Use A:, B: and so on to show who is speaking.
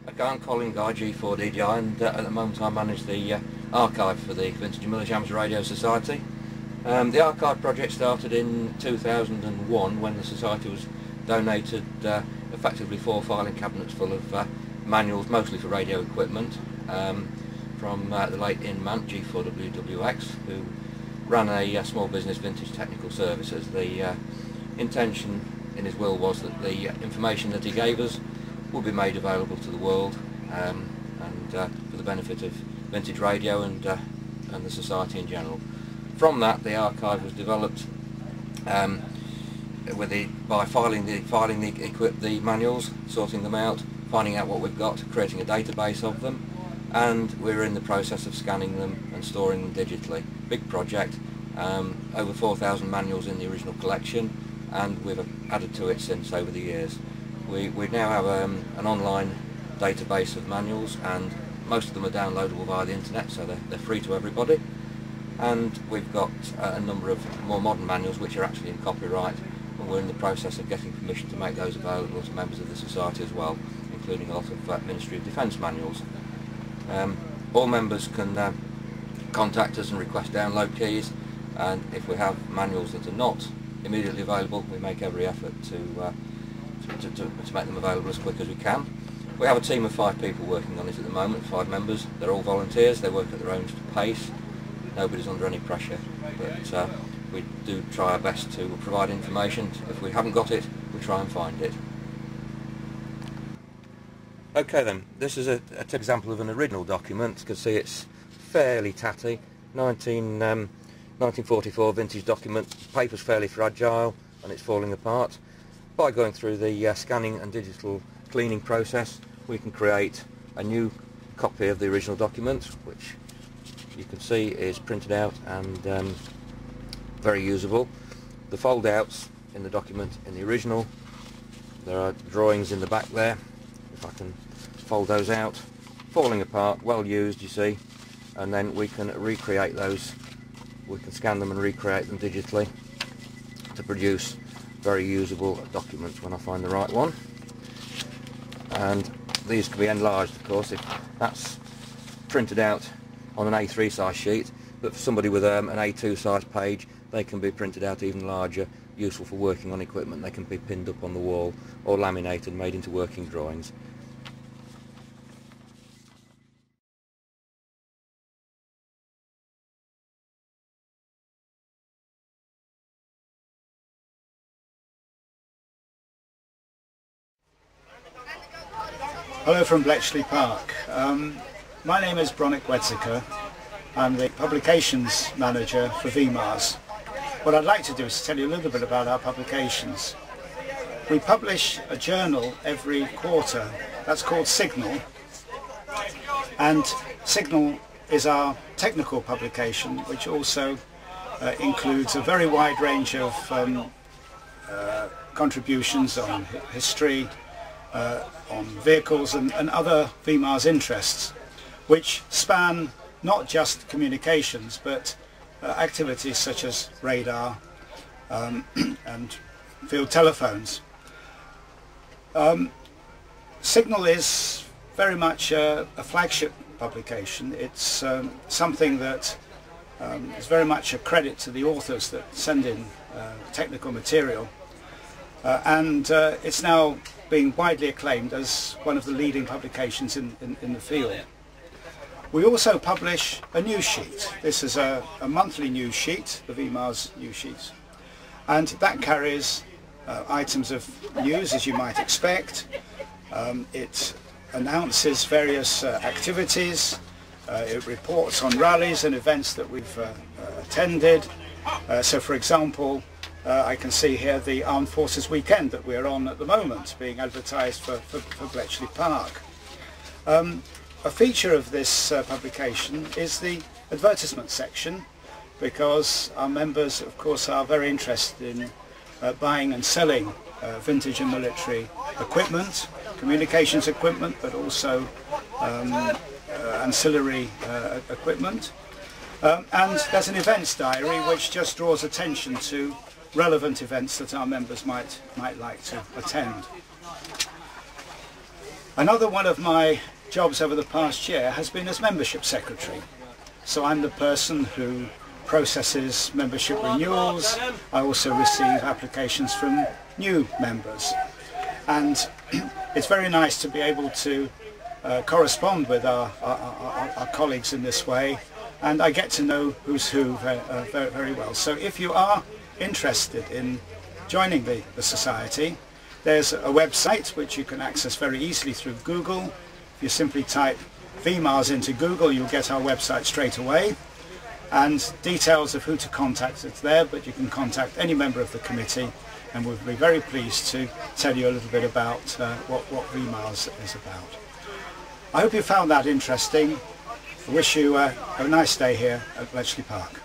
A: Okay, I'm Colin, G4DJI, and at the moment I manage the archive for the Vintage and Miller's Radio Society. The archive project started in 2001 when the Society was donated effectively 4 filing cabinets full of manuals, mostly for radio equipment, from the late Inman, G4WWX, who ran a small business, Vintage Technical Services. The intention in his will was that the information that he gave us will be made available to the world, and for the benefit of vintage radio and the Society in general. From that, the archive was developed by filing the manuals, sorting them out, finding out what we've got, creating a database of them, and we're in the process of scanning them and storing them digitally. Big project, over 4,000 manuals in the original collection, and we've added to it since over the years. We now have an online database of manuals, and most of them are downloadable via the internet, so they're free to everybody. And we've got a number of more modern manuals which are actually in copyright, and we're in the process of getting permission to make those available to members of the Society as well, including a lot of Ministry of Defence manuals. All members can contact us and request download keys, and if we have manuals that are not immediately available, we make every effort to make them available as quick as we can. We have a team of 5 people working on it at the moment, 5 members. They're all volunteers, they work at their own pace, nobody's under any pressure, but we do try our best to provide information. If we haven't got it, we try and find it. Okay then, this is an example of an original document. You can see it's fairly tatty, 1944 vintage document. Paper's fairly fragile and it's falling apart. By going through the scanning and digital cleaning process, we can create a new copy of the original document, which you can see is printed out and very usable. The fold-outs in the document in the original, there are drawings in the back there. If I can fold those out, falling apart, well used, you see, and then we can recreate those. We can scan them and recreate them digitally to produce very usable documents when I find the right one. And these can be enlarged, of course, if that's printed out on an A3 size sheet, but for somebody with an A2 size page, they can be printed out even larger, useful for working on equipment. They can be pinned up on the wall or laminated, made into working drawings.
B: Hello from Bletchley Park. My name is Bronek, Wedzicha. I'm the Publications Manager for VMARS. What I'd like to do is tell you a little bit about our publications. We publish a journal every quarter. That's called Signal. And Signal is our technical publication, which also includes a very wide range of contributions on history, on vehicles and other VMARS interests, which span not just communications but activities such as radar and field telephones. Signal is very much a flagship publication. It's something that is very much a credit to the authors that send in technical material, and it's now being widely acclaimed as one of the leading publications in the field. We also publish a news sheet. This is a monthly news sheet, the VMARS news sheet, and that carries items of news, as you might expect. It announces various activities, it reports on rallies and events that we've attended. So for example, I can see here the Armed Forces Weekend that we're on at the moment, being advertised for Bletchley Park. A feature of this publication is the advertisement section, because our members of course are very interested in buying and selling vintage and military equipment, communications equipment, but also ancillary equipment. And there's an events diary which just draws attention to relevant events that our members might like to attend. Another one of my jobs over the past year has been as membership secretary. So I'm the person who processes membership renewals. I also receive applications from new members. And it's very nice to be able to correspond with our colleagues in this way, and I get to know who's who very well. So if you are interested in joining the Society, there's a website which you can access very easily through Google. If you simply type VMARS into Google, you'll get our website straight away, and details of who to contact is there, but you can contact any member of the committee and we'll be very pleased to tell you a little bit about what VMARS is about. I hope you found that interesting. I wish you a nice day here at Bletchley Park.